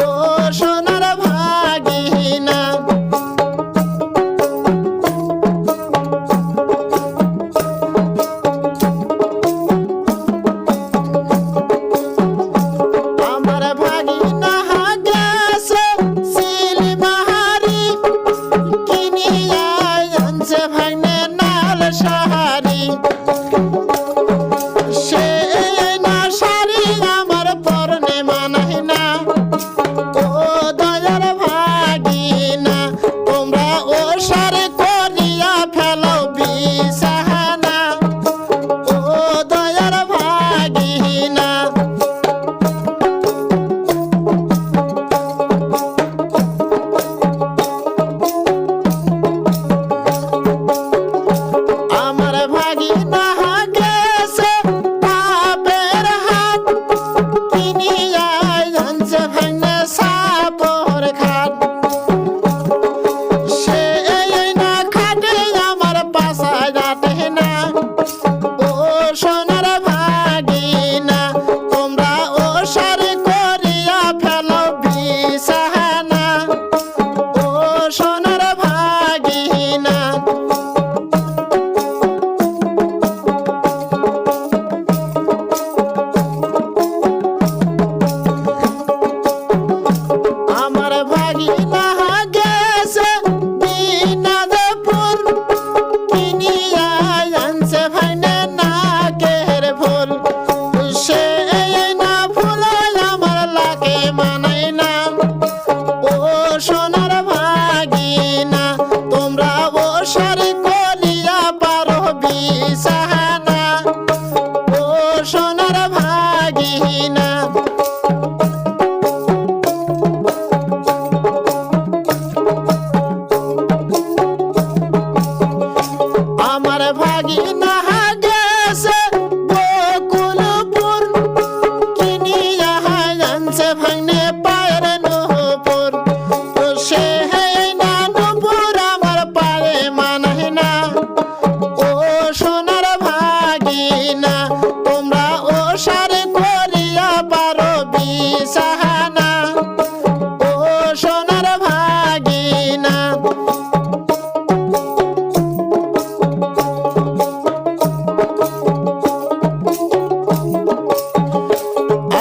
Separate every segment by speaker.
Speaker 1: ও সোনার ভাগিনা। আমার ভাগিনা গেছে সিলমাহারি, কিনিয়া আনছে ভাগ্নে নাল সাহারি। সে না শাড়ি আমার পরনে মানায় না, ও দয়ার ভাগিনা তোমরা ও সারে করিয়া ফেলো বিছানা, ও দয়ার ভাগিনা। আমার ভাগিনা গেছে বাপের হাত, কিনিয়া আনছে ভাগ্নে সাপর খাট। সে না খাটে আমার পাশায় যাতে না, ও সোনার ভাগিনা তোমরা ও সারে করিয়া ফেলো বিছানা, ও সোনার ভাগিনা। আমার ভাগিনা গেছে দিনাজপুর, কিনিয়া আনছে ভাগ্নে নাকের ফুল। সে না ফুল আমার লাগে মানায় না, ও সোনার ভাগিনা তোমরা ও সারি করিয়া পারো বিছানা, ও সোনার ভাগিনা। আমার ভাগিনা গেছে বকুলপুর, কিনিয়া আনছে ভাগ্নে পায়ের নূপুর। সে না নূপুর আমার পায়ে মানায় না, ও সোনার ভাগিনা তোমরা ও সারে করিয়া পারো বিছানা, ও সোনার ভাগিনা।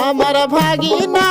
Speaker 1: আমার ভাগিনা